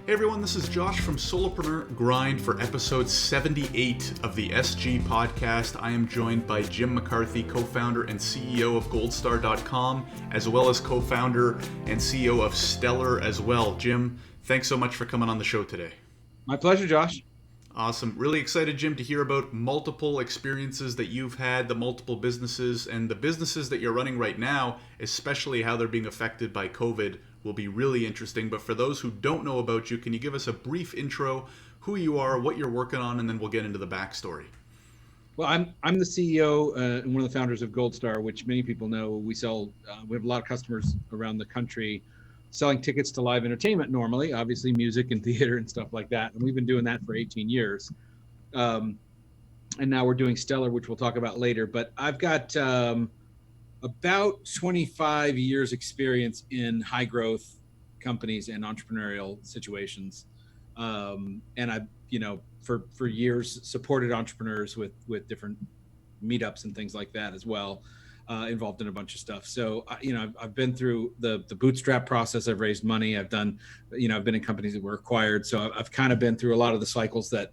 Hey everyone, this is Josh from Solopreneur Grind for episode 78 of the SG podcast. I am joined by Jim McCarthy, co-founder and CEO of goldstar.com, as well as co-founder and CEO of Stellar as well. Jim, thanks so much for coming on the show today. My pleasure, Josh. Awesome. Really excited, Jim, to hear about multiple experiences that you've had, the multiple businesses, and the businesses that you're running right now, especially how they're being affected by COVID, will be really interesting. But for those who don't know about you, can you give us a brief intro, who you are, what you're working on, and then we'll get into the backstory. Well, I'm the CEO and one of the founders of GoldStar, which many people know. We sell. We have a lot of customers around the country selling tickets to live entertainment. Normally, obviously, music and theater and stuff like that. And we've been doing that for 18 years. And now we're doing Stellar, which we'll talk about later. But I've got about 25 years experience in high growth companies and entrepreneurial situations. And I've, for years supported entrepreneurs with different meetups and things like that as well, involved in a bunch of stuff. So, I've been through the bootstrap process. I've raised money. I've done, I've been in companies that were acquired. So I've kind of been through a lot of the cycles that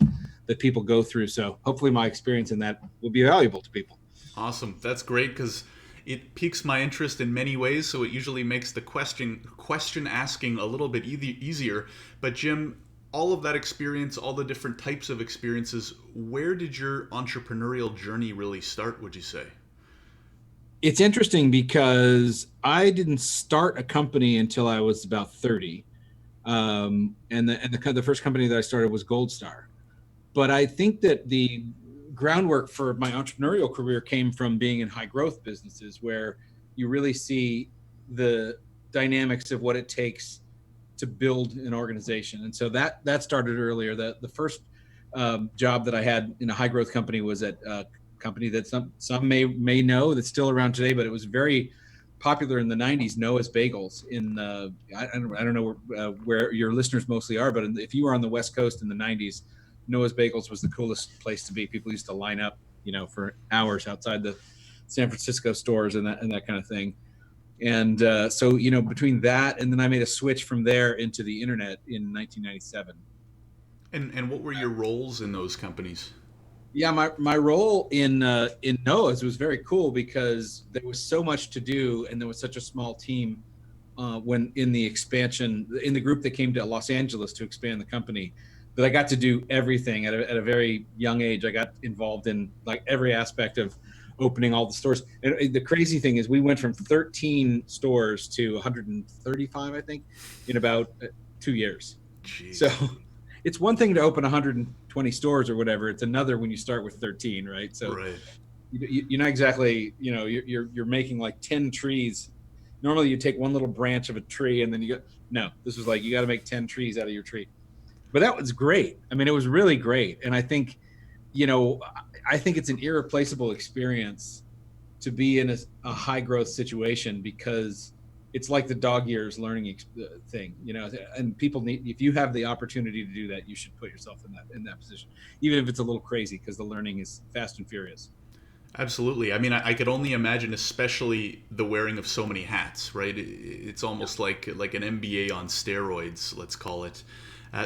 people go through. So hopefully my experience in that will be valuable to people. Awesome. That's great because it piques my interest in many ways, so it usually makes the question asking a little bit easier. But Jim, all of that experience, all the different types of experiences, where did your entrepreneurial journey really start, would you say? It's interesting because I didn't start a company until I was about 30. And the first company that I started was GoldStar. But I think that the groundwork for my entrepreneurial career came from being in high growth businesses where you really see the dynamics of what it takes to build an organization. And so that started earlier. The first job that I had in a high growth company was at a company that some may know that's still around today, but it was very popular in the 90s, Noah's Bagels I don't know where your listeners mostly are, but if you were on the West Coast in the 90s, Noah's Bagels was the coolest place to be. People used to line up, for hours outside the San Francisco stores and that kind of thing. And so, between that and then I made a switch from there into the internet in 1997. And what were your roles in those companies? Yeah, my role in Noah's was very cool because there was so much to do and there was such a small team when in the expansion, in the group that came to Los Angeles to expand the company, that I got to do everything at a very young age. I got involved in like every aspect of opening all the stores. And the crazy thing is we went from 13 stores to 135, I think, in about 2 years. Jeez. So it's one thing to open 120 stores or whatever. It's another when you start with 13, right? So right. You're not exactly, you're making like 10 trees. Normally you take one little branch of a tree and then this was like, you got to make 10 trees out of your tree. But that was great. I mean, it was really great. And I think, I think it's an irreplaceable experience to be in a high growth situation because it's like the dog years learning thing, and people if you have the opportunity to do that, you should put yourself in that position, even if it's a little crazy because the learning is fast and furious. Absolutely. I mean, I could only imagine, especially the wearing of so many hats, right? It's almost like an MBA on steroids, let's call it.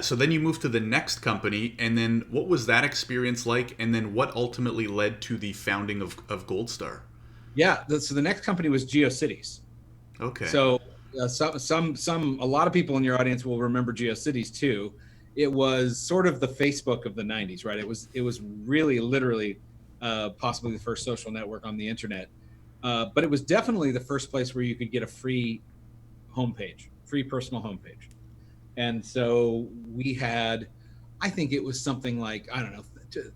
So then you moved to the next company, and then what was that experience like? And then what ultimately led to the founding of GoldStar? Yeah, so the next company was GeoCities. Okay. So a lot of people in your audience will remember GeoCities too. It was sort of the Facebook of the 90s, right? It was really literally possibly the first social network on the internet, but it was definitely the first place where you could get a free personal homepage. And so we had, I think it was something like, I don't know,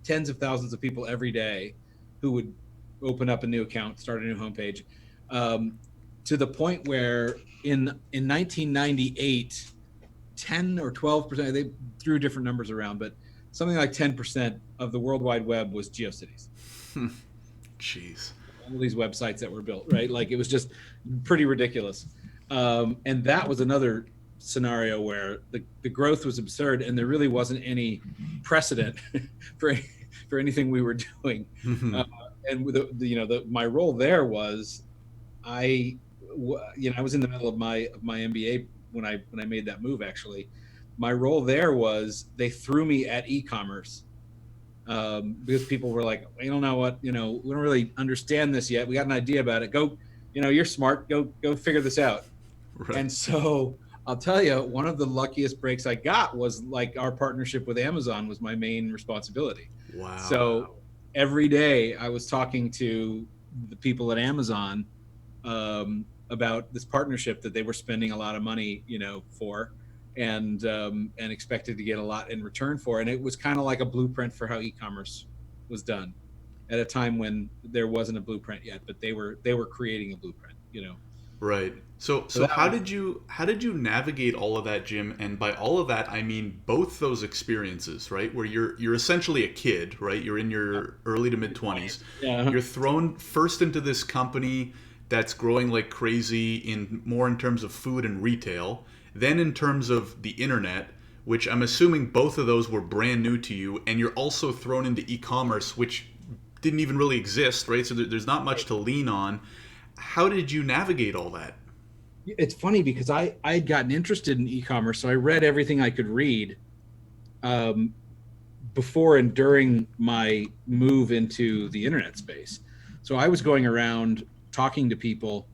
tens of thousands of people every day who would open up a new account, start a new homepage, to the point where in 1998, 10 or 12%, they threw different numbers around, but something like 10% of the World Wide Web was GeoCities. Jeez. All these websites that were built, right? Like it was just pretty ridiculous. And that was another scenario where the growth was absurd and there really wasn't any precedent for anything we were doing. And with my role there was I was in the middle of my MBA when I made that move actually, my role there was they threw me at e-commerce, because people were like, we don't know what, we don't really understand this yet. We got an idea about it. Go, you're smart. Go figure this out. Right. And so I'll tell you, one of the luckiest breaks I got was like our partnership with Amazon was my main responsibility. Wow. So every day I was talking to the people at Amazon, about this partnership that they were spending a lot of money, for, and expected to get a lot in return for. And it was kind of like a blueprint for how e-commerce was done at a time when there wasn't a blueprint yet, but they were creating a blueprint. Right. So So so that how did you navigate all of that, Jim? And by all of that, I mean both those experiences, right? Where you're essentially a kid, right? You're in your early to mid 20s. yeah. You're thrown first into this company that's growing like crazy in terms of food and retail, then in terms of the internet, which I'm assuming both of those were brand new to you, and you're also thrown into e-commerce, which didn't even really exist, right? So there's not much to lean on. How did you navigate all that? It's funny because I had gotten interested in e-commerce, so I read everything I could read, um, before and during my move into the internet space. So I was going around talking to people,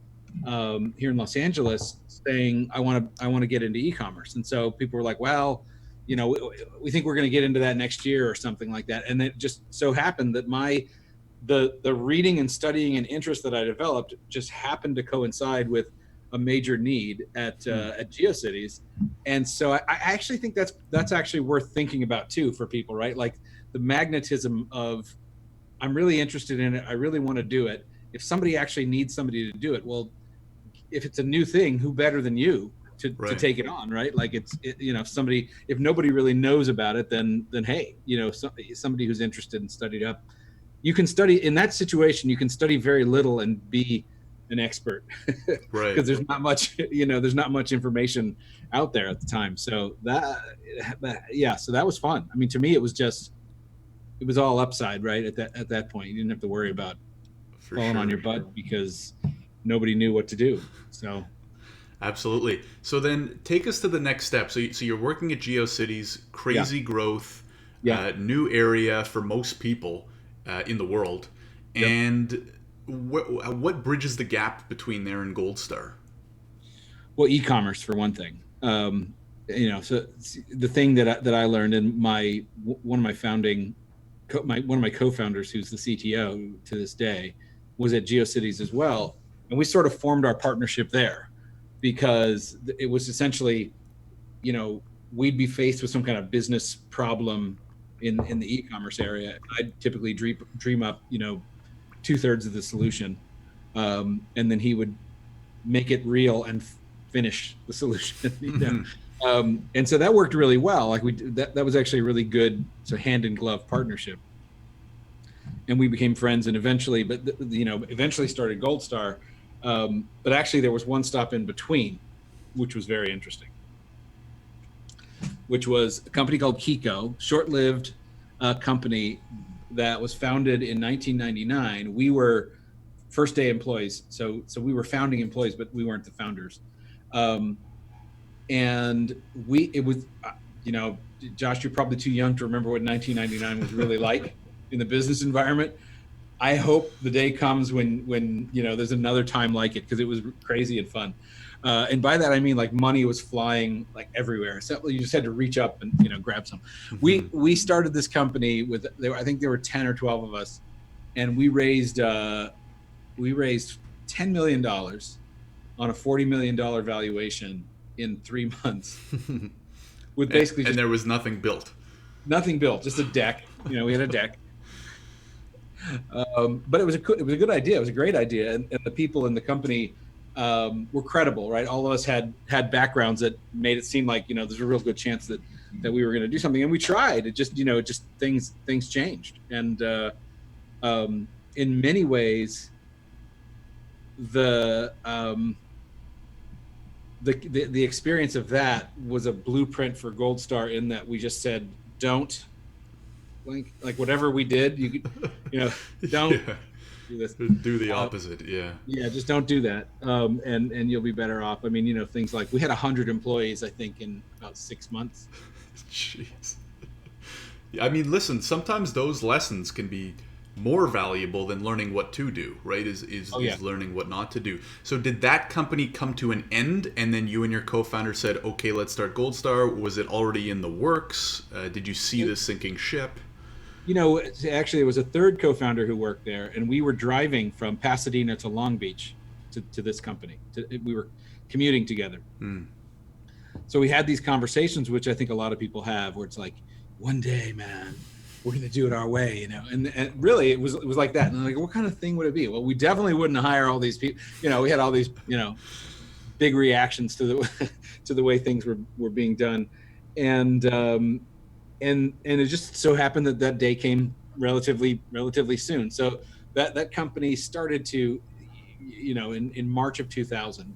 here in Los Angeles, saying I want to get into e-commerce, and so people were like, "Well, we think we're going to get into that next year or something like that." And it just so happened that the reading and studying and interest that I developed just happened to coincide with a major need at GeoCities. And so I actually think that's actually worth thinking about too for people, right? Like the magnetism of, I'm really interested in it, I really want to do it. If somebody actually needs somebody to do it, well, if it's a new thing, who better than you to Right. take it on, right? Like if nobody really knows about it, then hey, somebody who's interested and studied up, you can study in that situation. You can study very little and be an expert Right. because there's not much information out there at the time. So yeah, so that was fun. I mean, to me, it was all upside, right? At that point, you didn't have to worry about For falling on sure. your butt because nobody knew what to do. So Absolutely. So then take us to the next step. So you're working at GeoCities, yeah, crazy growth, yeah, new area for most people in the world. yep. And what bridges the gap between there and Gold Star? Well, e-commerce for one thing. So the thing that I learned, and one of my one of my co-founders, who's the CTO to this day, was at GeoCities as well, and we sort of formed our partnership there because it was essentially, we'd be faced with some kind of business problem in the e-commerce area. I'd typically dream up, 2/3 of the solution, and then he would make it real and finish the solution. And so that worked really well. Like that was actually a really good, so hand in glove partnership, and we became friends. And eventually started Gold Star. But actually, there was one stop in between, which was very interesting, which was a company called Kiko, short-lived company that was founded in 1999. We were first day employees, so we were founding employees, but we weren't the founders. Um, and it was, Josh, you're probably too young to remember what 1999 was really like in the business environment. I hope the day comes when there's another time like it, because it was crazy and fun. And by that I mean like money was flying like everywhere. So you just had to reach up and grab some. We started this company with I think there were 10 or 12 of us, and we raised $10 million on a $40 million valuation in 3 months, with and, basically and just there was nothing built. nothing built, just a deck. We had a deck. But it was a good idea. It was a great idea, and the people in the company were credible, right? All of us had backgrounds that made it seem like there's a real good chance that we were going to do something, and we tried. It just things changed, and in many ways, the the experience of that was a blueprint for Gold Star, in that we just said, don't, like whatever we did, don't Yeah. do this. Do the Uh, opposite. Yeah. yeah, just don't do that, and you'll be better off. I mean, things like we had 100 employees, I think, in about 6 months. Jeez. I mean, listen, sometimes those lessons can be more valuable than learning what to do, right? Oh yeah. Is learning what not to do. So did that company come to an end and then you and your co-founder said, okay, let's start Gold Star? Was it already in the works? Did you see this sinking ship? Actually, it was a third co-founder who worked there, and we were driving from Pasadena to Long Beach to this company. We were commuting together. Hmm. So we had these conversations, which I think a lot of people have, where it's like, one day, man, we're going to do it our way, and really it was like that. And I'm like, what kind of thing would it be? Well, we definitely wouldn't hire all these people. We had all these, big reactions to the to the way things were being done. And it just so happened that day came relatively soon. So that company started to, in March of 2000.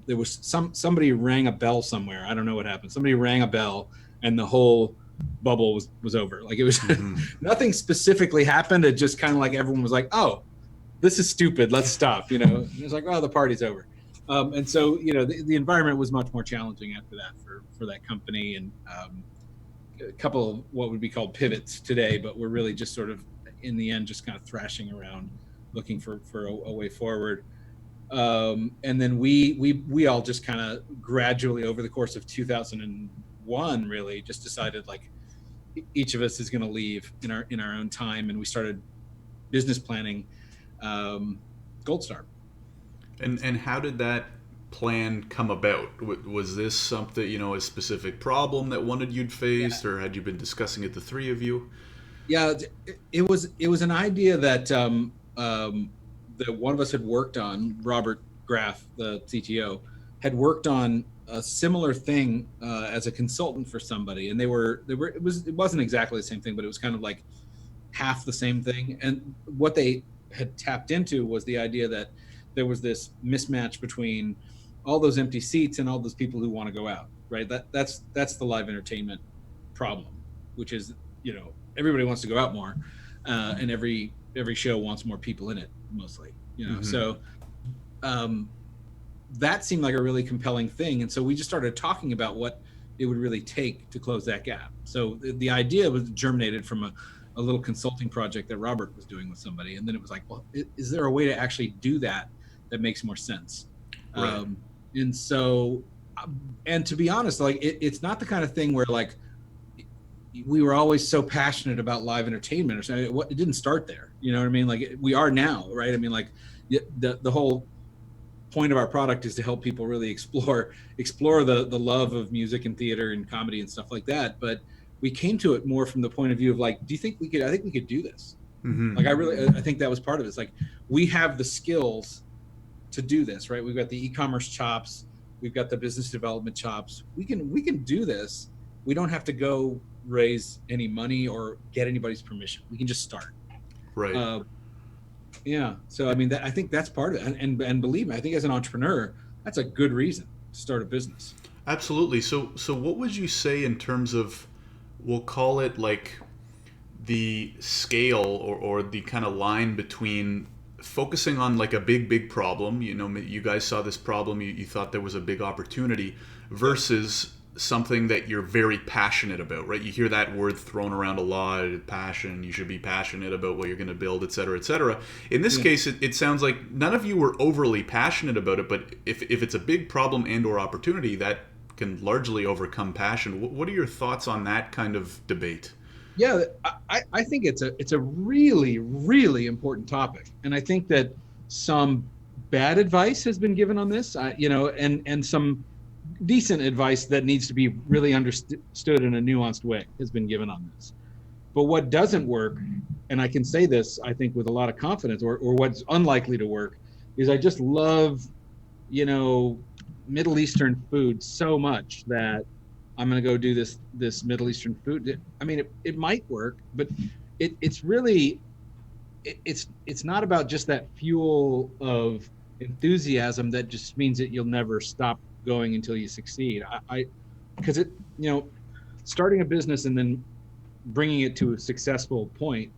There was somebody rang a bell somewhere. I don't know what happened. Somebody rang a bell, and the whole bubble was over. Like, it was nothing specifically happened. It just kind of like everyone was like, "Oh, this is stupid. Let's stop." And it's like, "Oh, the party's over." And so the environment was much more challenging after that for that company, and a couple of what would be called pivots today, but we're really just sort of in the end just kind of thrashing around, looking for a way forward. And then we all just kind of gradually over the course of 2001 really just decided, like, each of us is going to leave in our own time, and we started business planning Gold Star. And how did that plan come about? Was this something, a specific problem that one of you'd faced, or had you been discussing it, the three of you? Yeah, it was an idea that one of us had worked on. Robert Graff, the CTO, had worked on a similar thing as a consultant for somebody, and it wasn't exactly the same thing, but it was kind of like half the same thing. And what they had tapped into was the idea that there was this mismatch between all those empty seats and all those people who want to go out, right? That's the live entertainment problem, which is, everybody wants to go out more, and every show wants more people in it, mostly. So that seemed like a really compelling thing, and so we just started talking about what it would really take to close that gap. So the idea was germinated from a little consulting project that Robert was doing with somebody, and then it was like, well, is there a way to actually do that makes more sense? Right. And so, and to be honest, like, it's not the kind of thing where, like, we were always so passionate about live entertainment or something. It didn't start there. You know what I mean? Like, we are now, right? I mean, like, the whole point of our product is to help people really explore the love of music and theater and comedy and stuff like that. But we came to it more from the point of view of, like, do you think we could? I think we could do this. Like, I think that was part of it. It's like, we have the skills to do this, right? We've got the e-commerce chops, we've got the business development chops. We can do this. We don't have to go raise any money or get anybody's permission. We can just start. Right. Yeah. So I mean, I think that's part of it. And believe me, I think as an entrepreneur, that's a good reason to start a business. Absolutely. So what would you say in terms of, we'll call it like the scale, or the kind of line between focusing on like a big problem, you guys saw this problem, you thought there was a big opportunity, versus something that you're very passionate about, right? You hear that word thrown around a lot, passion. You should be passionate about what you're going to build, et cetera, et cetera. In this case, it sounds like none of you were overly passionate about it, but if it's a big problem and or opportunity, that can largely overcome passion. What are your thoughts on that kind of debate? Yeah, I think it's a really, really important topic, and I think that some bad advice has been given on this, and some decent advice that needs to be really understood in a nuanced way has been given on this. But what doesn't work, and I can say this, I think, with a lot of confidence, or what's unlikely to work, is I just love, Middle Eastern food so much that I'm going to go do this Middle Eastern food. I mean, it might work, but it's really, it's not about just that fuel of enthusiasm that just means that you'll never stop going until you succeed. Because starting a business and then bringing it to a successful point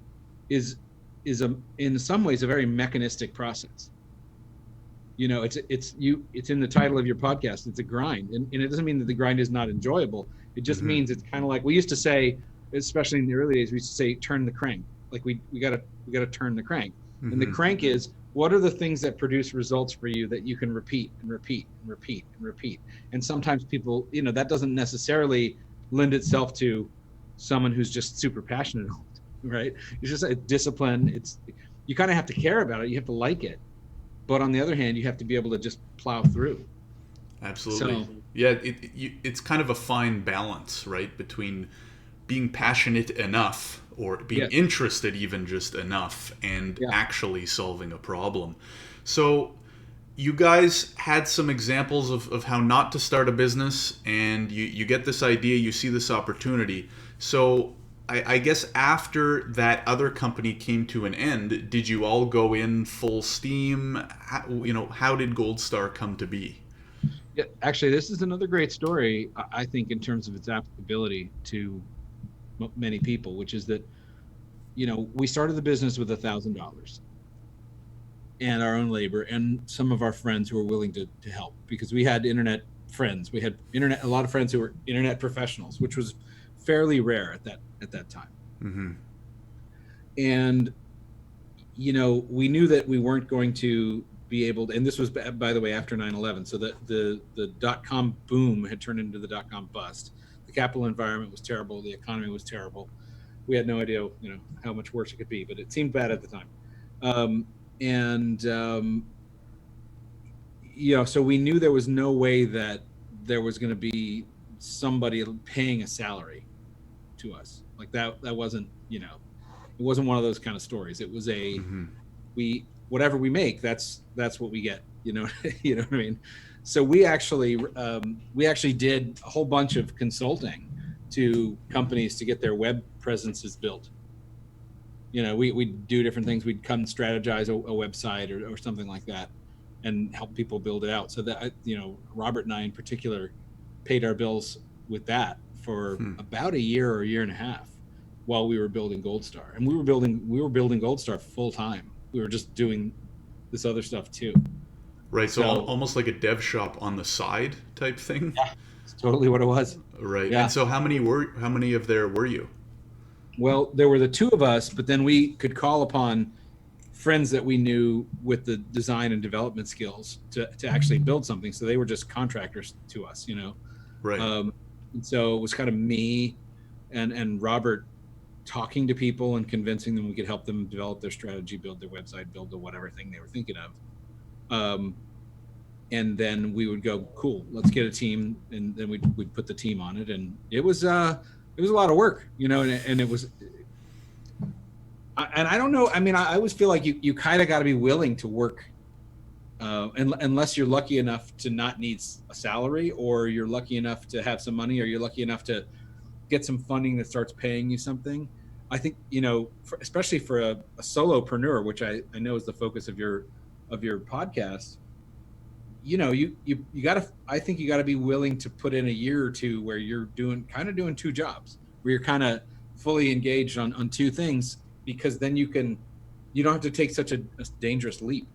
is in some ways a very mechanistic process. It's in the title of your podcast. It's a grind, and it doesn't mean that the grind is not enjoyable. It just Mm-hmm. means it's kind of like we used to say, especially in the early days, we used to say, turn the crank. Like we gotta turn the crank, and the Mm-hmm. crank is, what are the things that produce results for you that you can repeat and repeat and repeat and repeat. And sometimes people, that doesn't necessarily lend itself to someone who's just super passionate, right? It's just a discipline. You kind of have to care about it. You have to like it, but on the other hand, you have to be able to just plow through. Absolutely. So Yeah, it's kind of a fine balance, right, between being passionate enough or being yeah, interested even just enough and yeah. actually solving a problem. So you guys had some examples of how not to start a business, and you get this idea, you see this opportunity. So I guess after that other company came to an end, did you all go in full steam? How did Gold Star come to be? Yeah, actually, this is another great story, I think, in terms of its applicability to many people, which is that, we started the business with $1,000 and our own labor and some of our friends who were willing to help, because we had internet friends. We had a lot of friends who were internet professionals, which was fairly rare at that time. Mm-hmm. And we knew that we weren't going to be able to, and this was, by the way, after 9/11. So the dot-com boom had turned into the dot-com bust. The capital environment was terrible. The economy was terrible. We had no idea, how much worse it could be, but it seemed bad at the time. And so we knew there was no way that there was going to be somebody paying a salary to us. Like that wasn't, it wasn't one of those kind of stories. It was Mm-hmm. whatever we make, that's what we get. You know what I mean? So we actually did a whole bunch of consulting to companies to get their web presences built. We'd do different things. We'd come strategize a website or something like that and help people build it out. So that, Robert and I in particular paid our bills with that for Hmm. about a year or a year and a half while we were building Gold Star. And we were building Gold Star full time. We were just doing this other stuff too. Right, so So almost like a dev shop on the side type thing. yeah, it's totally what it was. Right, and Yeah. so how many of there were you? Well, there were the two of us, but then we could call upon friends that we knew with the design and development skills to actually build something. So they were just contractors to us. Right. And so it was kind of me and Robert talking to people and convincing them we could help them develop their strategy, build their website, build the whatever thing they were thinking of. And then we would go, cool, let's get a team, and then we'd put the team on it, and it was a lot of work, and it was. And I don't know. I mean, I always feel like you kind of got to be willing to work, unless you're lucky enough to not need a salary, or you're lucky enough to have some money, or you're lucky enough to get some funding that starts paying you something. I think, especially for a solopreneur, which I know is the focus of your podcast. You gotta, I think you gotta be willing to put in a year or two where you're doing two jobs, where you're kind of fully engaged on two things, because then you don't have to take such a dangerous leap,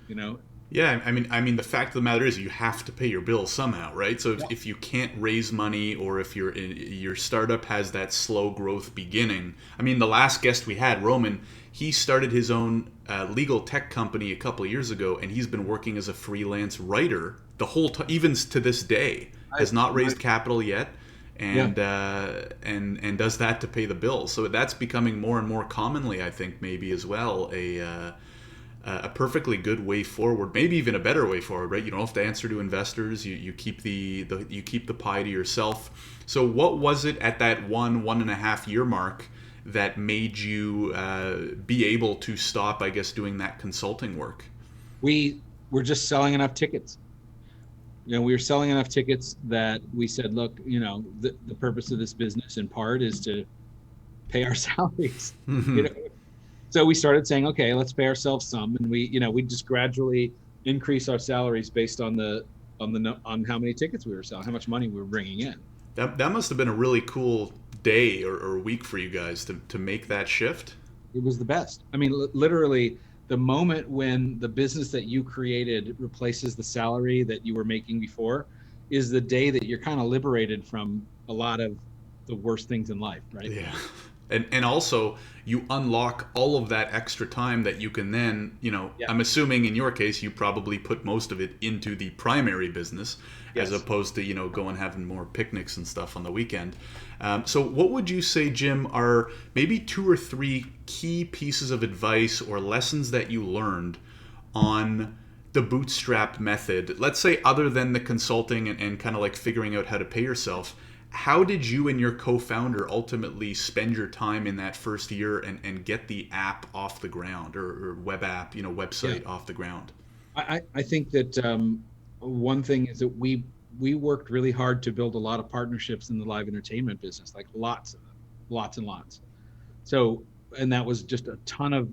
you know? Yeah, I mean, the fact of the matter is, you have to pay your bills somehow, right? So if you can't raise money, or if your startup has that slow growth beginning, I mean, the last guest we had, Roman, he started his own legal tech company a couple of years ago, and he's been working as a freelance writer the whole time, even to this day, has not raised capital yet, and Yeah. and does that to pay the bills. So that's becoming more and more commonly, I think, maybe as well, a perfectly good way forward, maybe even a better way forward, right? You don't have to answer to investors. You keep you keep the pie to yourself. So what was it at that 1.5 year mark that made you be able to stop, I guess, doing that consulting work? We were just selling enough tickets. We were selling enough tickets that we said, look, the purpose of this business in part is to pay our salaries. you know, So we started saying, okay, let's pay ourselves some, and we just gradually increase our salaries based on on how many tickets we were selling, how much money we were bringing in. That must have been a really cool day or week for you guys to make that shift. It was the best. I mean, literally, the moment when the business that you created replaces the salary that you were making before is the day that you're kind of liberated from a lot of the worst things in life, right? Yeah. And also you unlock all of that extra time that you can then, Yeah. I'm assuming in your case you probably put most of it into the primary business as Yes. opposed to, going having more picnics and stuff on the weekend. So what would you say, Jim, are maybe two or three key pieces of advice or lessons that you learned on the bootstrap method? Let's say other than the consulting and kind of like figuring out how to pay yourself, how did you and your co-founder ultimately spend your time in that first year and get the app off the ground, or web app, Yeah. website off the ground? I think that one thing is that we worked really hard to build a lot of partnerships in the live entertainment business, like lots of them, lots and lots. So, and that was just a ton of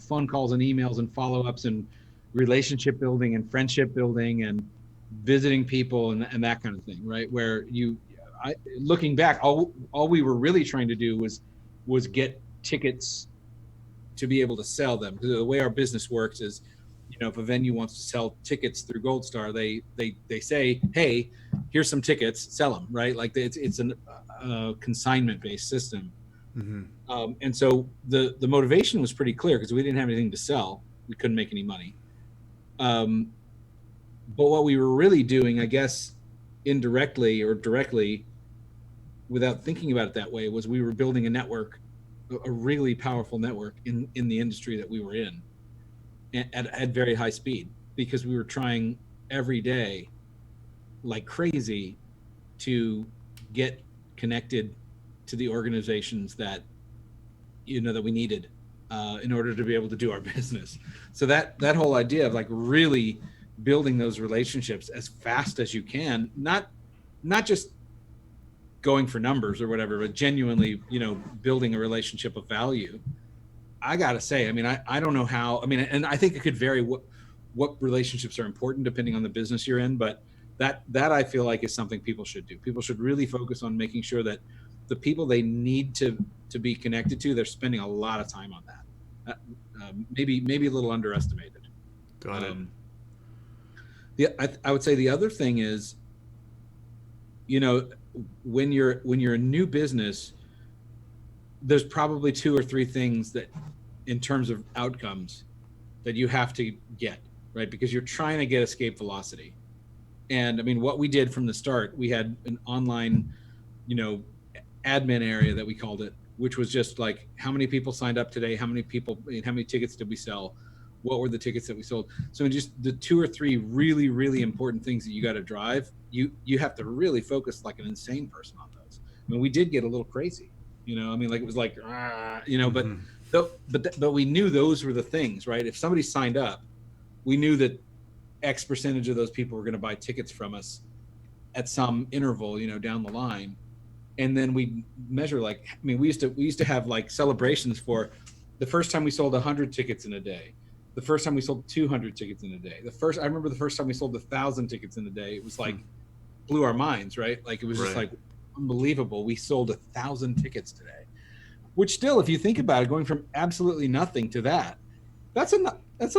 phone calls and emails and follow-ups and relationship building and friendship building and visiting people and that kind of thing, right? Where looking back, all we were really trying to do was get tickets to be able to sell them. Because the way our business works is, if a venue wants to sell tickets through Gold Star, they say, hey, here's some tickets, sell them, right? Like it's a consignment based system. Mm-hmm. And so the motivation was pretty clear because we didn't have anything to sell. We couldn't make any money. Um, but what we were really doing, I guess, indirectly or directly, without thinking about it that way, was we were building a network, a really powerful network in the industry that we were in, at very high speed, because we were trying every day like crazy to get connected to the organizations that that we needed in order to be able to do our business. So that whole idea of like really building those relationships as fast as you can, not just going for numbers or whatever, but genuinely, building a relationship of value. I gotta say, I mean, I don't know how. I mean, and I think it could vary what relationships are important depending on the business you're in, but that I feel like is something people should do. People should really focus on making sure that the people they need to be connected to, they're spending a lot of time on that. Maybe a little underestimated. Got it. I would say the other thing is, when you're a new business, there's probably two or three things that, in terms of outcomes, that you have to get right, because you're trying to get escape velocity. And I mean, what we did from the start, we had an online, admin area that we called it, which was just like, how many people signed up today, how many tickets did we sell, what were the tickets that we sold. So just the two or three really, really important things that you got to drive, you have to really focus like an insane person on those. I mean, we did get a little crazy, I mean, like it was like Mm-hmm. but we knew those were the things, right? If somebody signed up, we knew that X percentage of those people were going to buy tickets from us at some interval, down the line. And then we measure, like, I mean, we used to have like celebrations for the first time we sold 100 tickets in a day, the first time we sold 200 tickets in a day, I remember the first time we sold 1,000 tickets in a day. It was like, blew our minds, right? Like it was just Right. like unbelievable. We sold 1,000 tickets today, which still, if you think about it, going from absolutely nothing to that's a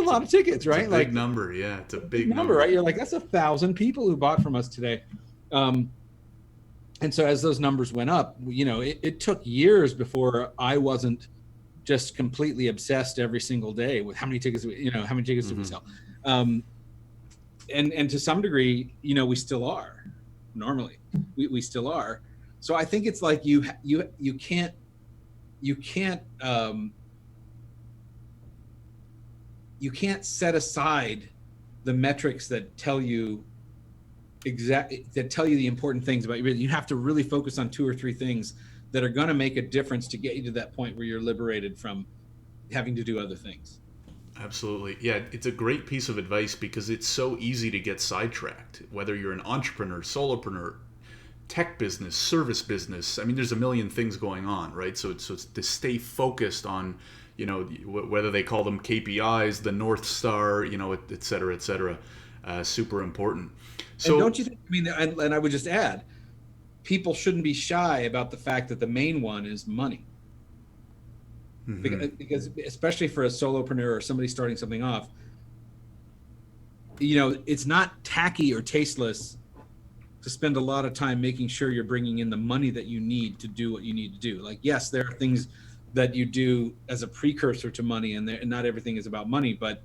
lot of tickets, It's a right? big Like number. Yeah, it's a big big number, number. right? You're like, that's 1,000 people who bought from us today. Um, and so as those numbers went up, it took years before I wasn't just completely obsessed every single day with how many tickets did we Mm-hmm. sell. Um, and to some degree, we still are. Normally, we still are. So I think it's like you can't you can't you can't set aside the metrics that tell you the important things about you. You have to really focus on two or three things that are going to make a difference to get you to that point where you're liberated from having to do other things. Absolutely. Yeah, it's a great piece of advice because it's so easy to get sidetracked. Whether you're an entrepreneur, solopreneur, tech business, service business. I mean, there's a million things going on, right? So it's to stay focused on, whether they call them KPIs, the North Star, et cetera, et cetera. Super important. And So don't you think? I mean, and I would just add, people shouldn't be shy about the fact that the main one is money. because especially for a solopreneur or somebody starting something off, it's not tacky or tasteless to spend a lot of time making sure you're bringing in the money that you need to do what you need to do. Like, yes, there are things that you do as a precursor to money, and not everything is about money. But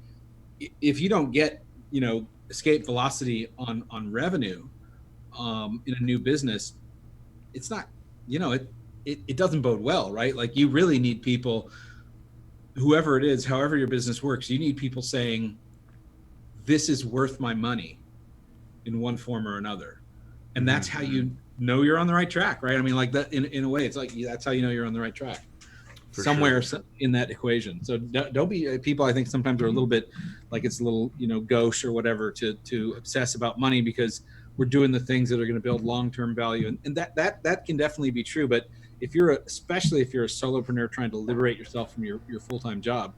if you don't get, escape velocity on revenue in a new business, it's not, it doesn't bode well, right? Like, you really need people, whoever it is, however your business works, you need people saying, this is worth my money in one form or another. And that's how you know you're on the right track, right? I mean, like that in a way, it's like, that's how you know you're on the right track. For somewhere sure. in that equation. So don't be people. I think sometimes are a little bit like it's a little, gauche or whatever to obsess about money because we're doing the things that are going to build long-term value. And that can definitely be true. But especially if you're a solopreneur trying to liberate yourself from your full-time job,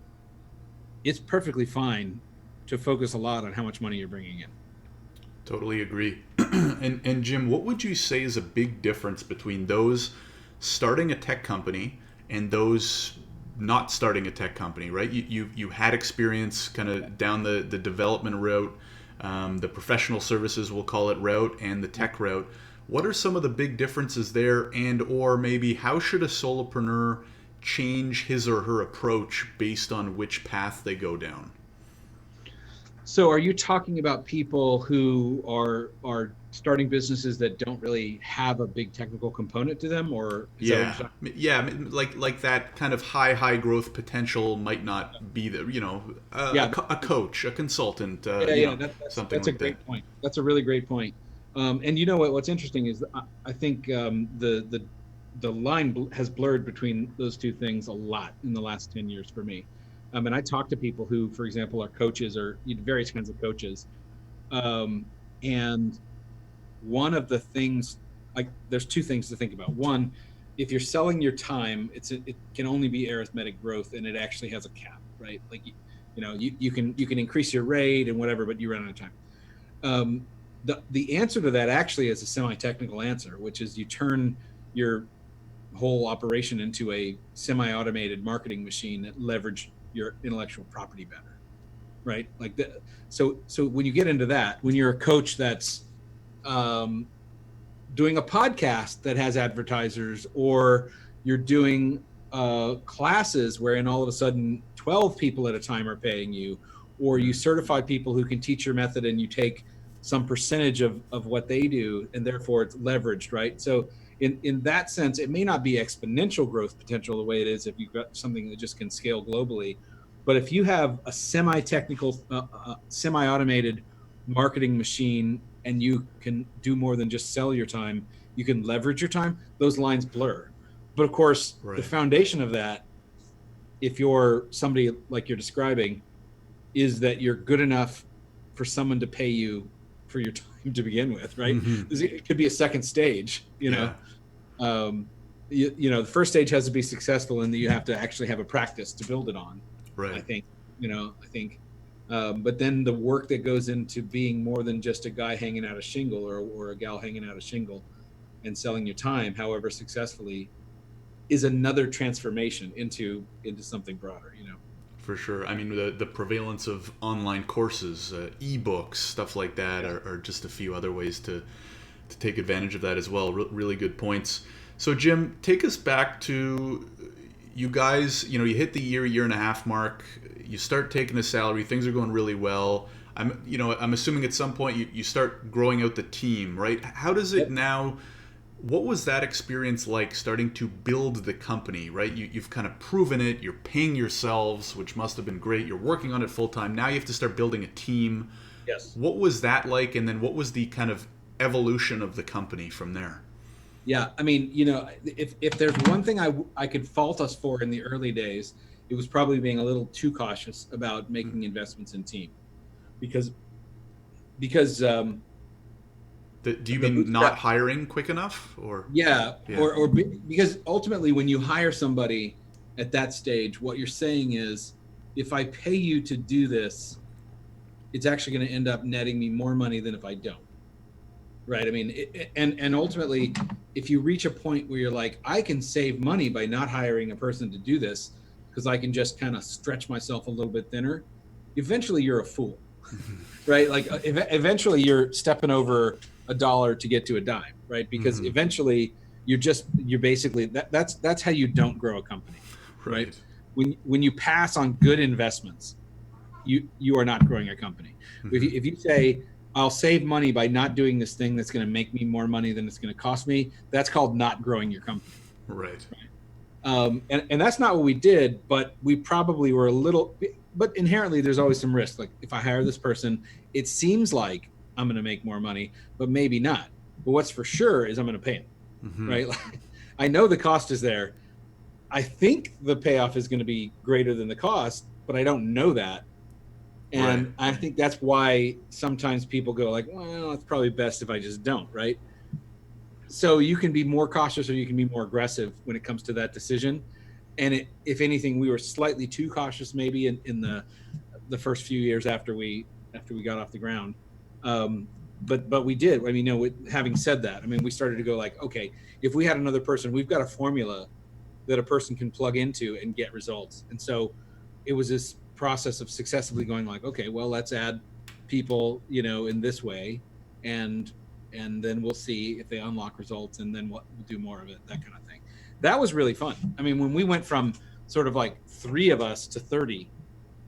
it's perfectly fine to focus a lot on how much money you're bringing in. Totally agree. And Jim, what would you say is a big difference between those starting a tech company and those not starting a tech company, right? You had experience kind of down the development route, the professional services, we'll call it, route, and the tech route. What are some of the big differences there, and or maybe how should a solopreneur change his or her approach based on which path they go down? So are you talking about people who are starting businesses that don't really have a big technical component to them, or is that what you're Yeah, talking yeah, like that kind of high growth potential might not be the about? a coach, a consultant, Yeah. something That's a like that. great point. That's a really great point. And you know what? What's interesting is I think the line has blurred between those two things a lot in the last 10 years for me. And I talk to people who, for example, are coaches or various kinds of coaches. Um, and one of the things, like, there's two things to think about. One, if you're selling your time, it can only be arithmetic growth, and it actually has a cap, right? Like, you can increase your rate and whatever, but you run out of time. The answer to that actually is a semi-technical answer, which is you turn your whole operation into a semi-automated marketing machine that leverage your intellectual property better, right? Like so when you get into that, when you're a coach that's um, doing a podcast that has advertisers, or you're doing classes wherein all of a sudden 12 people at a time are paying you, or you certify people who can teach your method and you take some percentage of what they do, and therefore it's leveraged, right? So in that sense, it may not be exponential growth potential the way it is if you've got something that just can scale globally. But if you have a semi-technical, semi-automated marketing machine, and you can do more than just sell your time, you can leverage your time, those lines blur. But of course, the Right. foundation of that, if you're somebody like you're describing, is that you're good enough for someone to pay you for your time to begin with, right? It could be a second stage, Yeah. um, the first stage has to be successful, and you have to actually have a practice to build it on. I Right. think, I think, but then the work that goes into being more than just a guy hanging out a shingle, or a gal hanging out a shingle and selling your time, however successfully, is another transformation into something broader. For sure. I mean, the prevalence of online courses, ebooks, stuff like that, Yeah. are just a few other ways to take advantage of that as well. Really good points. So, Jim, take us back to you guys. You hit the year and a half mark. You start taking a salary. Things are going really well. I'm assuming at some point you start growing out the team, right? How does it Yep. now? What was that experience like starting to build the company, right? You've kind of proven it. You're paying yourselves, which must have been great. You're working on it full time. Now you have to start building a team. Yes. What was that like? And then what was the kind of evolution of the company from there? Yeah, I mean, if there's one thing I could fault us for in the early days, it was probably being a little too cautious about making investments in team, because because Do you the mean not bootstrap. hiring quick enough, or? Yeah, Yeah. because ultimately, when you hire somebody at that stage, what you're saying is, if I pay you to do this, it's actually going to end up netting me more money than if I don't. Right. I mean, and ultimately, if you reach a point where you're like, I can save money by not hiring a person to do this, because I can just kind of stretch myself a little bit thinner, eventually you're a fool, right? Like eventually you're stepping over a dollar to get to a dime, right? Because eventually you're basically that's how you don't grow a company, right? Right. When you pass on good investments, you are not growing a company. If you say I'll save money by not doing this thing that's going to make me more money than it's going to cost me, that's called not growing your company. Right. And that's not what we did, but we probably were a little, but inherently there's always some risk. Like if I hire this person, it seems like I'm going to make more money, but maybe not. But what's for sure is I'm going to pay them, right? Like, I know the cost is there. I think the payoff is going to be greater than the cost, but I don't know that. And I think that's why sometimes people go like, well, it's probably best if I just don't, right? So you can be more cautious or you can be more aggressive when it comes to that decision. And if anything, we were slightly too cautious maybe in the first few years after we got off the ground. But we did. I mean, having said that, I mean, we started to go like, okay, if we had another person, we've got a formula that a person can plug into and get results. And so it was this process of successively going like, okay, well, let's add people, in this way, and then we'll see if they unlock results, and then we'll do more of it, that kind of thing. That was really fun. I mean, when we went from sort of like 3 of us to 30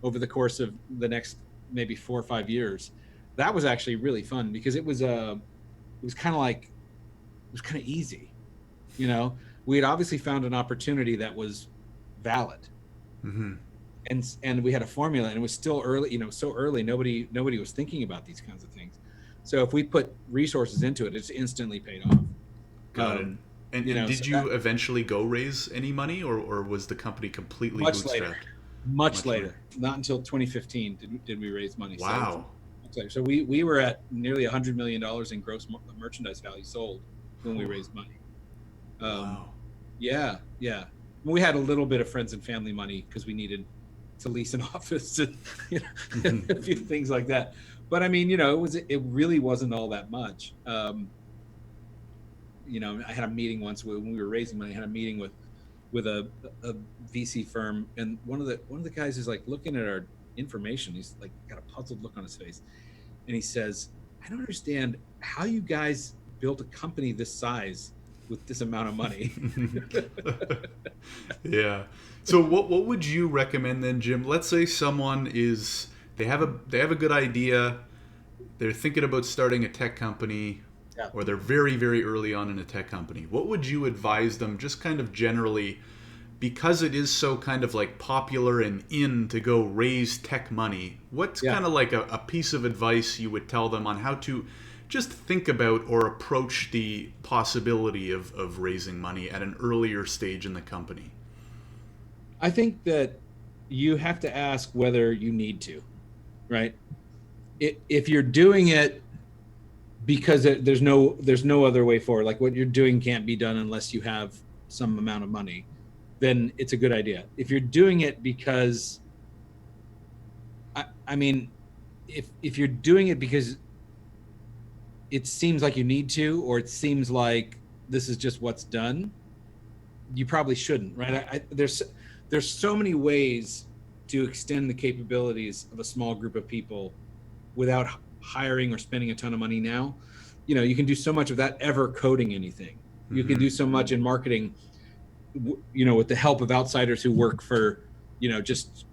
over the course of the next maybe 4 or 5 years, that was actually really fun because it was kind of easy. We had obviously found an opportunity that was valid. And we had a formula, and it was still early, so early, nobody was thinking about these kinds of things. So if we put resources into it, it's instantly paid off. Got it. And did you eventually go raise any money, or was the company completely bootstrapped? Much later. Not until 2015 did we raise money. Wow. So we were at nearly $100 million in gross merchandise value sold when we raised money. Wow. Yeah. We had a little bit of friends and family money because we needed to lease an office and a few things like that. But I mean, it really wasn't all that much. I had a meeting once when we were raising money. I had a meeting with a VC firm, and one of the guys is like looking at our information. He's like got a puzzled look on his face, and he says, "I don't understand how you guys built a company this size with this amount of money." Yeah. So what would you recommend then, Jim? Let's say someone they have a good idea, they're thinking about starting a tech company, or they're very, very early on in a tech company. What would you advise them, just kind of generally, because it is so kind of like popular and in to go raise tech money? What's kind of like a piece of advice you would tell them on how to just think about or approach the possibility of raising money at an earlier stage in the company? I think that you have to ask whether you need to, right? If you're doing it because there's no other way forward, like what you're doing can't be done unless you have some amount of money, then it's a good idea. If you're doing it because, I mean, if you're doing it because it seems like you need to, or it seems like this is just what's done, you probably shouldn't, right? There's so many ways to extend the capabilities of a small group of people without hiring or spending a ton of money now. You can do so much of that ever coding anything. You can do so much in marketing, with the help of outsiders who work for, just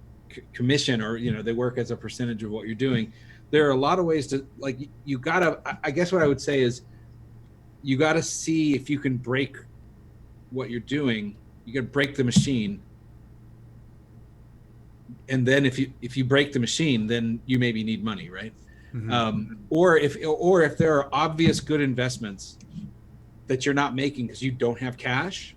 commission, or, they work as a percentage of what you're doing. There are a lot of ways to, like, I guess what I would say is you gotta see if you can break what you're doing. You gotta break the machine. And then if you break the machine, then you maybe need money, right? Or if there are obvious good investments that you're not making because you don't have cash,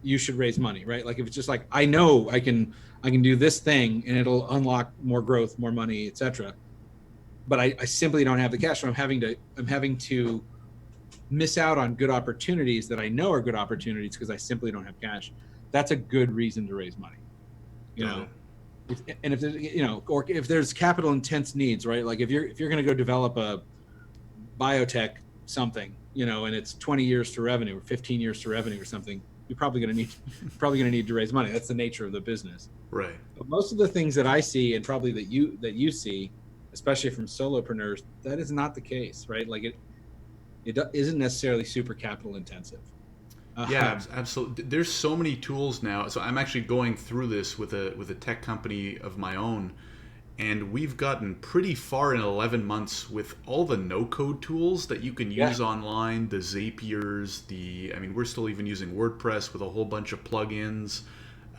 you should raise money, right? Like if it's just like, I know I can do this thing and it'll unlock more growth, more money, etc. But I simply don't have the cash, so I'm having to miss out on good opportunities that I know are good opportunities because I simply don't have cash. That's a good reason to raise money, And if there's, or if there's capital intense needs, right? Like if you're going to go develop a biotech something, and it's 20 years to revenue or 15 years to revenue or something, you're probably going to need to raise money. That's the nature of the business. Right. But most of the things that I see, and probably that you see, especially from solopreneurs, that is not the case, right? Like it isn't necessarily super capital intensive. Yeah, Um, absolutely. There's so many tools now. So I'm actually going through this with a tech company of my own, and we've gotten pretty far in 11 months with all the no-code tools that you can yeah, use online, the Zapiers, I mean, we're still even using WordPress with a whole bunch of plugins.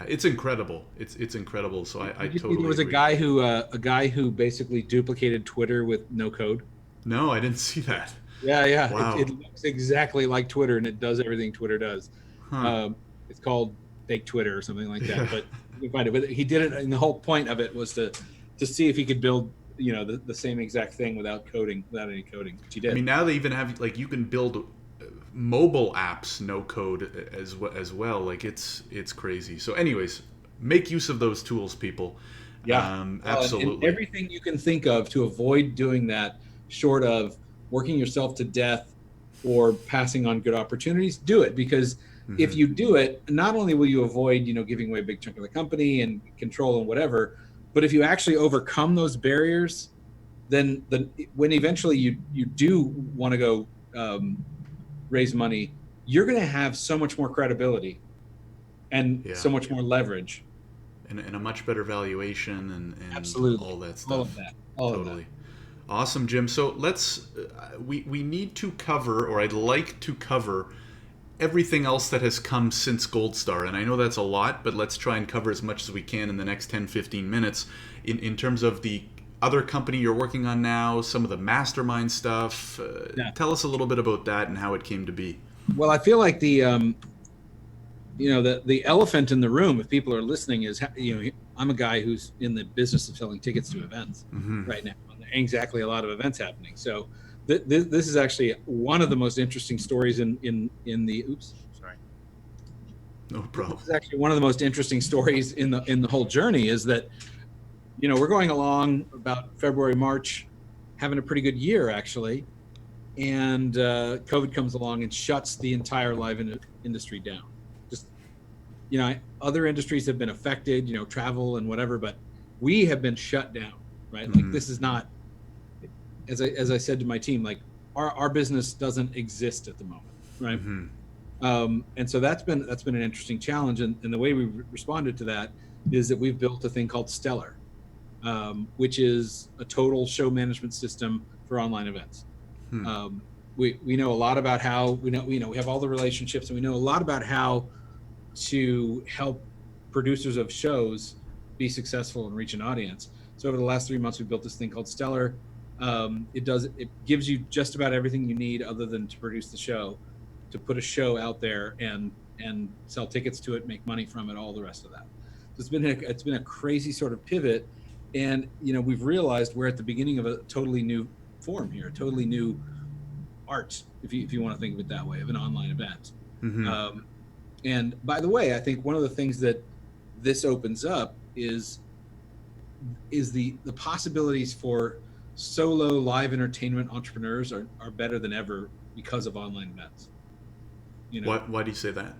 It's incredible. It's incredible. So I did you see there totally was a agree. guy who basically duplicated Twitter with no code? No, I didn't see that. Yeah. It Wow. looks exactly like Twitter, and it does everything Twitter does. Huh. Um, it's called fake Twitter or something like that. Yeah. But you can find it. But he did it, and the whole point of it was to see if he could build, the same exact thing without any coding, which he I did. mean, now they even have like you can build mobile apps no code as well. Like it's crazy. So, anyways, make use of those tools, people. Yeah. Well, and Absolutely. everything you can think of to avoid doing that, short of working yourself to death or passing on good opportunities, do it. Because if Hmm. you do it, not only will you avoid, giving away a big chunk of the company and control and whatever, but if you actually overcome those barriers, then when eventually you do want to go raise money, you're going to have so much more credibility and Yeah, so much more leverage. and a much better valuation and all Absolutely, that all of stuff. that, all of that. Totally. Awesome, Jim. So let's we need to cover, or I'd like to cover everything else that has come since Gold Star. And I know that's a lot, but let's try and cover as much as we can in the next 10, 15 minutes in terms of the other company you're working on now, some of the mastermind stuff. Yeah. Tell us a little bit about that and how it came to be. Well, I feel like the elephant in the room, if people are listening, is I'm a guy who's in the business of selling tickets to events Hmm. right now. And there ain't exactly a lot of events happening. So this is actually one of the most interesting stories in the oops sorry. No This problem. is actually one of the most interesting stories in the whole journey, is that we're going along about February, March, having a pretty good year actually, and COVID comes along and shuts the entire live industry down. Just other industries have been affected, travel and whatever, but we have been shut down, right? Like, Hmm. this is not, as I said to my team, like, our business doesn't exist at the moment, right? Hmm. And so that's been an interesting challenge, and the way we responded to that is that we've built a thing called Stellar, which is a total show management system for online events. Hmm. Um, we know a lot about how we have all the relationships, and we know a lot about how to help producers of shows be successful and reach an audience. So over the last 3 months, we built this thing called Stellar. It gives you just about everything you need other than to produce the show, to put a show out there and sell tickets to it, make money from it, all the rest of that. So it's been a crazy sort of pivot, and we've realized we're at the beginning of a totally new form here, a totally new art, if you want to think of it that way, of an online event. Hmm. Um, and by the way, I think one of the things that this opens up is the possibilities for solo live entertainment entrepreneurs are better than ever because of online events. You know, Why do you say that?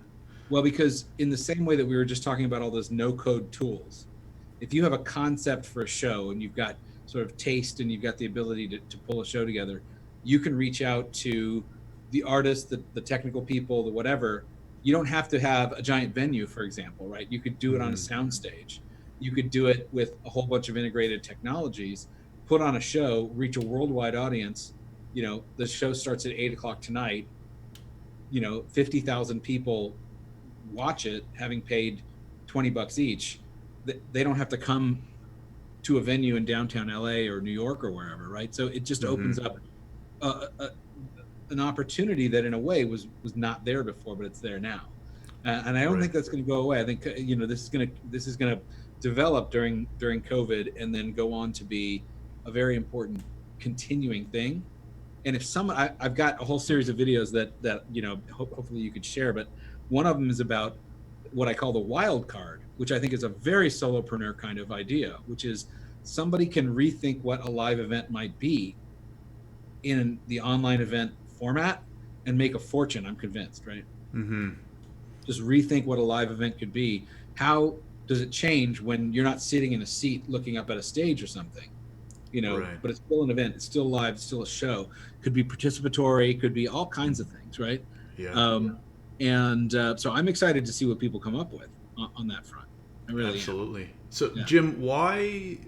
well, because in the same way that we were just talking about all those no code tools, if you have a concept for a show and you've got sort of taste and you've got the ability to pull a show together, you can reach out to the artists, the technical people, the whatever. You don't have to have a giant venue, for example, right? You could do it on a Hmm. soundstage. You could do it with a whole bunch of integrated technologies, put on a show, reach a worldwide audience. The show starts at 8 o'clock tonight. 50,000 people watch it, having paid $20 each. They don't have to come to a venue in downtown LA or New York or wherever, right? So it just Hmm. opens up a, an opportunity that, in a way, was not there before, but it's there now. And I don't Right. think that's going to go away. I think this is going to develop during COVID, and then go on to be a very important continuing thing. And if someone, I've got a whole series of videos that hopefully you could share, but one of them is about what I call the wild card, which I think is a very solopreneur kind of idea, which is somebody can rethink what a live event might be in the online event format and make a fortune. I'm convinced, right? Hmm. just rethink what a live event could be. How does it change when you're not sitting in a seat looking up at a stage or something? Right. But it's still an event, it's still live, it's still a show. Could be participatory, could be all kinds of things, right? Yeah. And so I'm excited to see what people come up with on that front. I really am. Absolutely. So, Yeah. Jim, why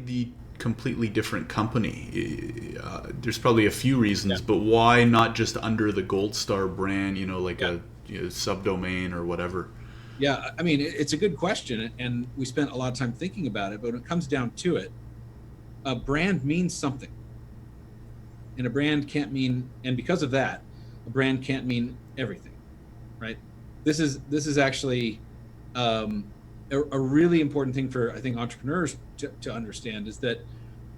the completely different company? There's probably a few Yeah. reasons, but why not just under the Gold Star brand? Like Yeah. a subdomain or whatever. Yeah. I mean, it's a good question, and we spent a lot of time thinking about it. But when it comes down to it, a brand means something, and a brand can't mean, and because of that, a brand can't mean everything, right? This is actually a really important thing for, I think, entrepreneurs to understand, is that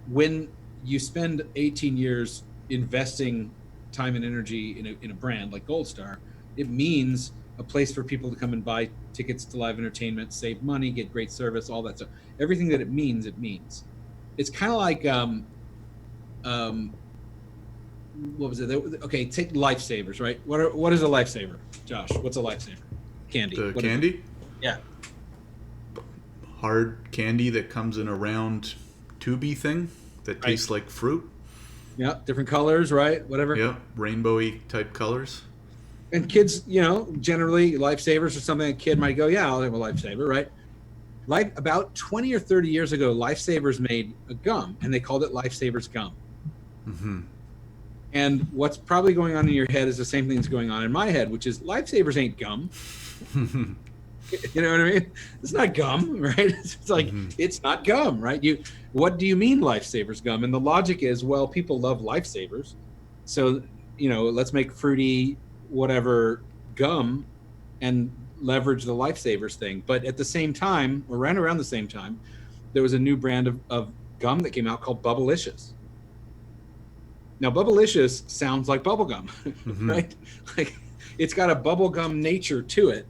when you spend 18 years investing time and energy in a brand like Gold Star, it means a place for people to come and buy tickets to live entertainment, save money, get great service, all that stuff. Everything that it means, it means. It's kind of like um, what was it? Okay, take lifesavers, right? What is a lifesaver, Josh? What's a lifesaver? Candy. The What is it? candy, Yeah. hard candy that comes in a round tubey thing that Right. tastes like fruit. Yeah. Different colors, right? Whatever. Yeah, rainbowy type colors. And kids, generally lifesavers are something a kid might go, yeah, I'll have a lifesaver, right? Like about 20 or 30 years ago, Lifesavers made a gum and they called it Lifesavers gum. Hmm. And what's probably going on in your head is the same thing that's going on in my head, which is Lifesavers ain't gum. You know what I mean? It's not gum, right? It's like, it's not gum, right? What do you mean Lifesavers gum? And the logic is, well, people love Lifesavers. So, let's make fruity whatever gum and leverage the Lifesavers thing. But at the same time, or right around the same time, there was a new brand of gum that came out called Bubblicious. Now, Bubblicious sounds like bubblegum, right? Like, it's got a bubblegum nature to it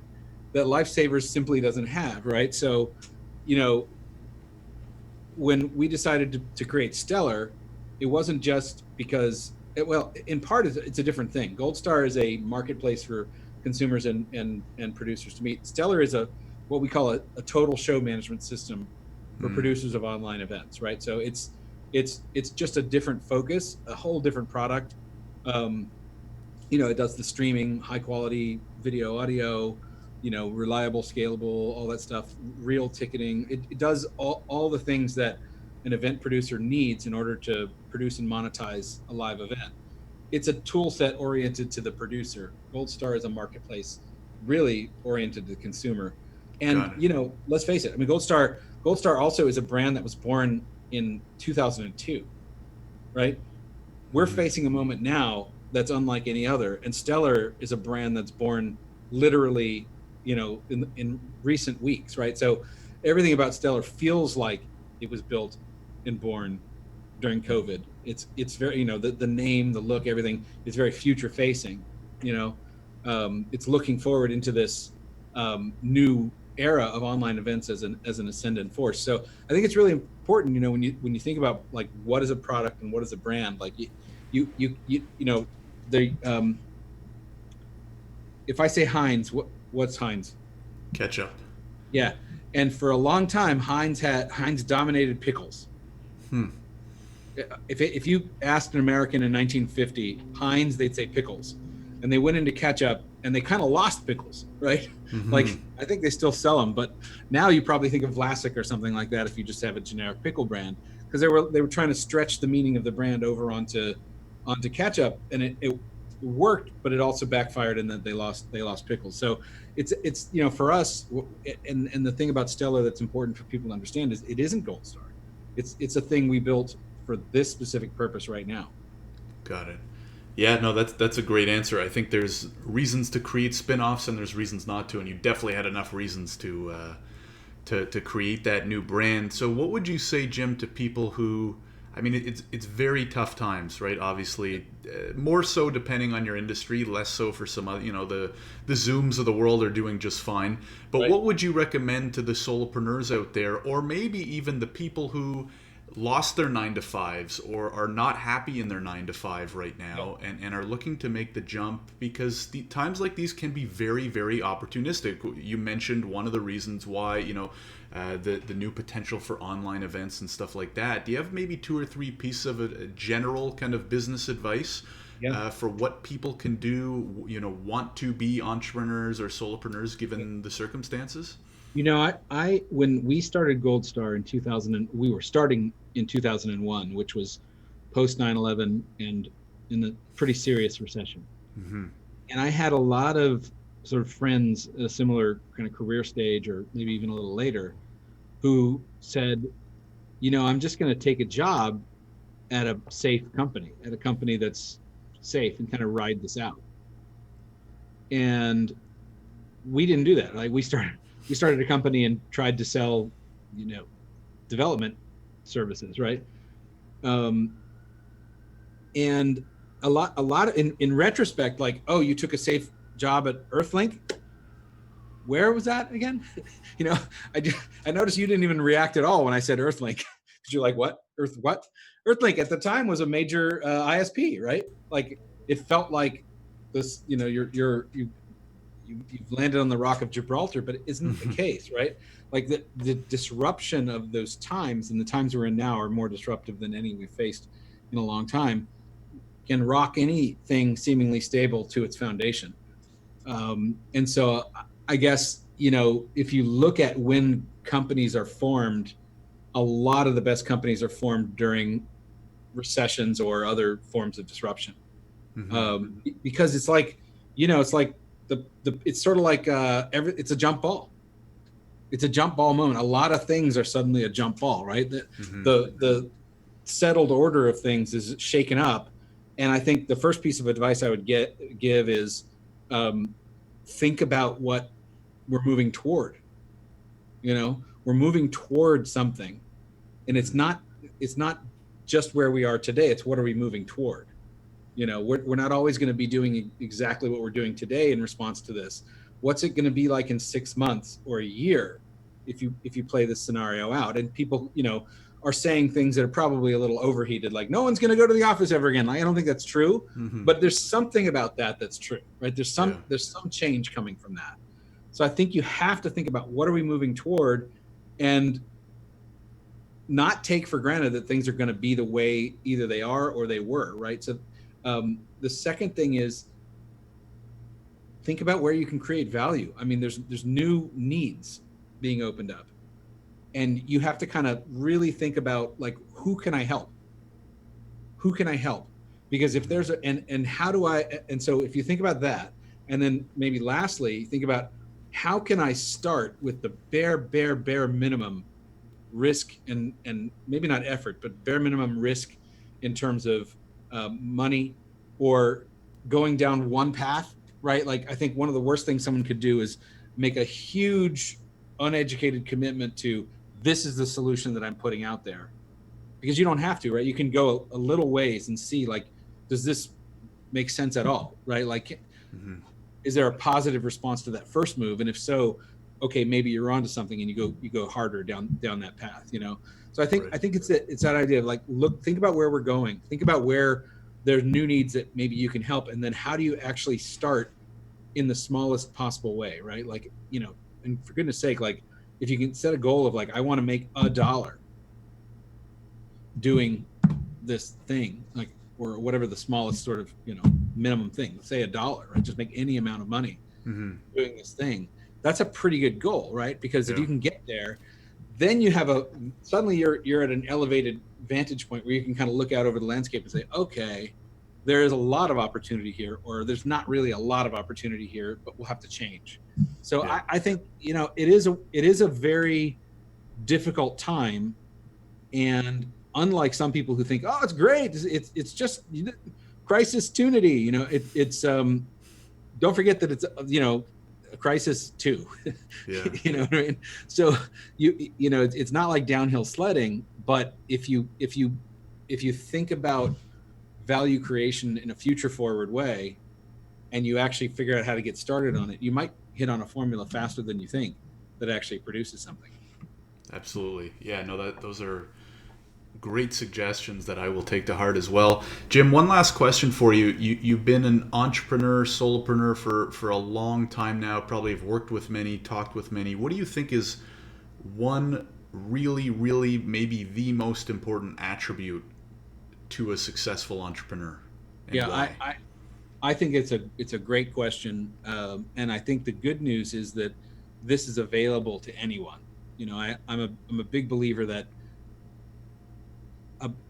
that Lifesavers simply doesn't have, right? So, when we decided to create Stellar, it wasn't just because, in part, it's a different thing. Gold Star is a marketplace for consumers and producers to meet. Stellar is what we call a total show management system for producers of online events, right? So it's just a different focus, a whole different product. It does the streaming, high quality video, audio, reliable, scalable, all that stuff, real ticketing. It does all the things that an event producer needs in order to produce and monetize a live event. It's a tool set oriented to the producer. Gold Star is a marketplace really oriented to the consumer. And, Got it. let's face it. I mean, Gold Star also is a brand that was born in 2002, right? We're facing a moment now that's unlike any other. And Stellar is a brand that's born literally, in recent weeks, right? So everything about Stellar feels like it was built and born during COVID. It's very, the name, the look, everything is very future facing. It's looking forward into this new era of online events as an ascendant force. So I think it's really important, when you think about like what is a product and what is a brand, like if I say Heinz, what's Heinz? Ketchup. Yeah, and for a long time, Heinz dominated pickles. If you asked an American in 1950 Heinz, they'd say pickles, and they went into ketchup and they kind of lost pickles, right? Like, I think they still sell them, but now you probably think of Vlasic or something like that if you just have a generic pickle brand, because they were trying to stretch the meaning of the brand over onto ketchup, and it worked, but it also backfired in that they lost pickles. So it's for us, and the thing about Stellar that's important for people to understand is it isn't Gold Star. It's a thing we built for this specific purpose right now. Got it. Yeah, no, that's a great answer. I think there's reasons to create spin-offs and there's reasons not to, and you definitely had enough reasons to create that new brand. So what would you say, Jim, to people who, I mean, it's very tough times, right? Obviously, more so depending on your industry, less so for some other, the Zooms of the world are doing just fine. But Right. what would you recommend to the solopreneurs out there, or maybe even the people who, lost their 9 to 5s or are not happy in their 9 to 5 right Yep. now, and are looking to make the jump because the times like these can be very, very opportunistic. You mentioned one of the reasons why, the new potential for online events and stuff like that. Do you have maybe two or three pieces of a general kind of business advice Yeah. for what people can do, want to be entrepreneurs or solopreneurs given the circumstances? I when we started Gold Star in 2000, we were starting in 2001, which was post 9/11 and in a pretty serious recession. Hmm. And I had a lot of sort of friends at a similar kind of career stage, or maybe even a little later, who said, I'm just going to take a job at a safe company, at a company that's safe, and kind of ride this out. And we didn't do that. Like we started a company and tried to sell, you know, development services, right? Um, and a lot in retrospect, like, oh, you took a safe job at Earthlink. Where was that again? you know, I noticed you didn't even react at all when I said Earthlink. Because you're like, what? What? Earthlink at the time was a major ISP, right? Like it felt like this. You've landed on the rock of Gibraltar, but it isn't the case, right? Like the disruption of those times and the times we're in now are more disruptive than any we've faced in a long time. Can rock anything seemingly stable to its foundation. And so I guess, if you look at when companies are formed, a lot of the best companies are formed during recessions or other forms of disruption. Hmm. Because it's like it's sort of like it's a jump ball. It's a jump ball moment. A lot of things are suddenly a jump ball, right? Hmm. The settled order of things is shaken up. And I think the first piece of advice I would give is um, think about what we're moving toward. We're moving toward something, and it's not just where we are today. It's what are we moving toward. We're not always going to be doing exactly what we're doing today in response to this. What's it going to be like in 6 months or a year if you play this scenario out? And people are saying things that are probably a little overheated, like no one's going to go to the office ever again. Like, I don't think that's true, Hmm. but there's something about that that's true, right? there's Yeah. some there's some change coming from that. So I think you have to think about what are we moving toward, and not take for granted that things are going to be the way either they are or they were, right? So the second thing is think about where you can create value. I mean, there's new needs being opened up, and you have to kind of really think about, like, who can I help? Who can I help? Because if Hmm. there's a and how do I and so if you think about that, and then maybe lastly think about how can I start with the bare minimum risk, and maybe not effort, but bare minimum risk in terms of money, or going down one path, right? Like, I think one of the worst things someone could do is make a huge uneducated commitment to, this is the solution that I'm putting out there, because you don't have to, right? You can go a little ways and see, like, does this make sense at all, right? Like, Hmm. is there a positive response to that first move? And if so, okay, maybe you're onto something, and you go harder down that path. So I think Right. I think it's that idea of, like, think about where we're going, think about where there's new needs that maybe you can help, and then how do you actually start in the smallest possible way, right? Like, and for goodness sake, like, if you can set a goal of, like, I want to make $1 doing this thing, like, or whatever the smallest sort of minimum thing, let's say $1, right? Just make any amount of money Hmm. doing this thing. That's a pretty good goal, right? Because if Yeah. you can get there, then you have suddenly you're at an elevated vantage point where you can kind of look out over the landscape and say, okay, there is a lot of opportunity here, or there's not really a lot of opportunity here, but we'll have to change. So Yeah. I think it is a very difficult time, and unlike some people who think, oh, it's great, it's just crisis tunity, it's don't forget that it's a crisis too. Yeah. You know what I mean? So it's not like downhill sledding, but if you think about value creation in a future forward way, and you actually figure out how to get started on it, you might hit on a formula faster than you think that actually produces something. Absolutely. Yeah. No, that those are Great suggestions that I will take to heart as well. Jim, one last question for you. You've been an entrepreneur, solopreneur for a long time now, probably have worked with many, talked with many. What do you think is one really, really maybe the most important attribute to a successful entrepreneur, and Yeah, why? I think it's a great question, and I think the good news is that this is available to anyone. I'm a big believer that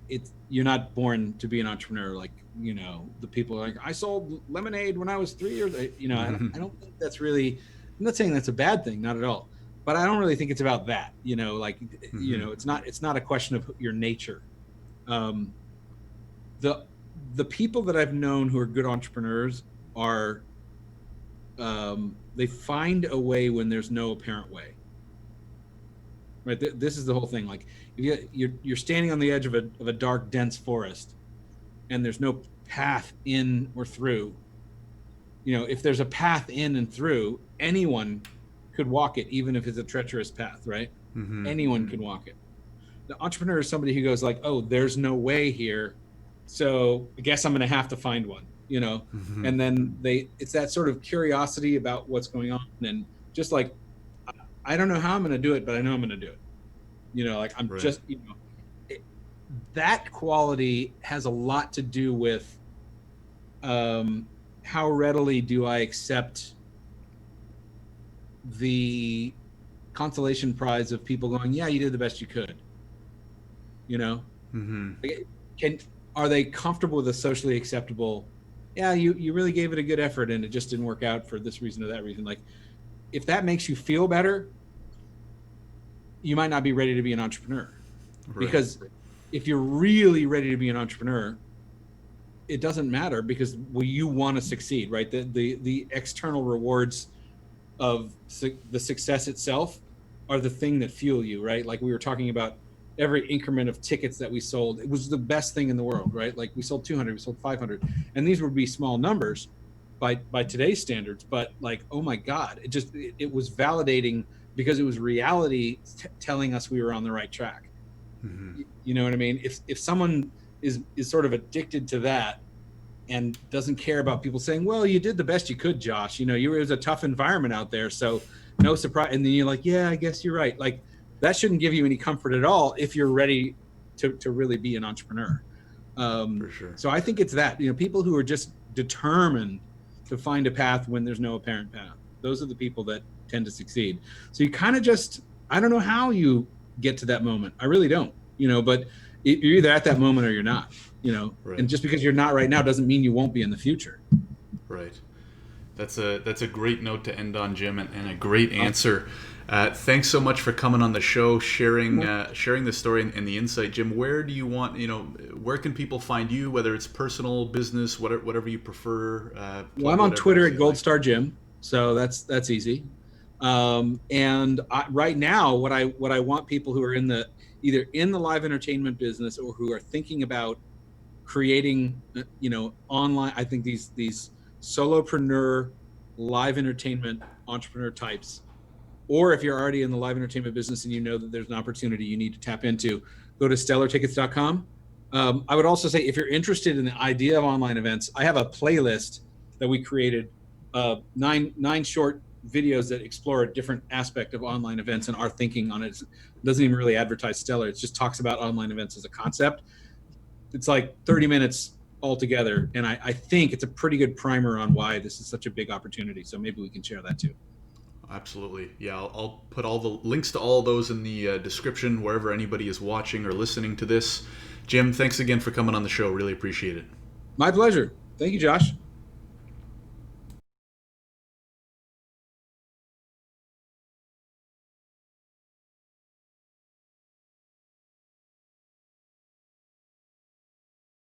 it's you're not born to be an entrepreneur. Like, the people are like, I sold lemonade when I was 3 years. I don't think that's really. I'm not saying that's a bad thing, not at all. But I don't really think it's about that. It's not a question of your nature. Um, the the people that I've known who are good entrepreneurs are they find a way when there's no apparent way. Right. This is the whole thing. Like, if you're standing on the edge of a dark, dense forest, and there's no path in or through. If there's a path in and through, anyone could walk it, even if it's a treacherous path. Right. Hmm. Anyone can walk it. The entrepreneur is somebody who goes like, oh, there's no way here, so I guess I'm going to have to find one. Hmm. And then it's that sort of curiosity about what's going on, and just like, I don't know how I'm going to do it, but I know I'm going to do it. Like, I'm Right. just, it, that quality has a lot to do with how readily do I accept the consolation prize of people going, yeah, you did the best you could. you know Hmm. can Are they comfortable with a socially acceptable, yeah, you really gave it a good effort and it just didn't work out for this reason or that reason? Like, if that makes you feel better, you might not be ready to be an entrepreneur. Right. Because if you're really ready to be an entrepreneur, it doesn't matter, because, well, you want to succeed, right? The external rewards of the success itself are the thing that fuel you, right? Like, we were talking about every increment of tickets that we sold. It was the best thing in the world, right? Like, we sold 200, we sold 500, and these would be small numbers by today's standards, but, like, oh my God, it was validating, because it was reality telling us we were on the right track. Hmm. You know what I mean? If someone is sort of addicted to that and doesn't care about people saying, well, you did the best you could, Josh. It was a tough environment out there, so no surprise. And then you're like, yeah, I guess you're right. Like, that shouldn't give you any comfort at all if you're ready to really be an entrepreneur. For sure. So I think it's that, people who are just determined to find a path when there's no apparent path. Those are the people that tend to succeed. So you kind of just, I don't know how you get to that moment. I really don't, but you're either at that moment or you're not. And Right. just because you're not right now doesn't mean you won't be in the future. Right. That's a great note to end on, Jim, and a great Awesome. answer. Thanks so much for coming on the show, sharing Well, sharing the story and the insight, Jim. Where do you want, where can people find you? Whether it's personal, business, whatever you prefer. Plug I'm on whatever Twitter else at you like. Goldstar Jim, so that's easy. And right now, what I want people who are either in the live entertainment business or who are thinking about creating, online. I think these solopreneur live entertainment entrepreneur types, or if you're already in the live entertainment business and you know that there's an opportunity you need to tap into, go to stellartickets.com. I would also say, if you're interested in the idea of online events, I have a playlist that we created, nine short videos that explore a different aspect of online events and our thinking on it. It doesn't even really advertise Stellar. It just talks about online events as a concept. It's like 30 minutes altogether, and I think it's a pretty good primer on why this is such a big opportunity. So maybe we can share that too. Absolutely. Yeah, I'll put all the links to all those in the description wherever anybody is watching or listening to this. Jim, thanks again for coming on the show. Really appreciate it. My pleasure. Thank you, Josh.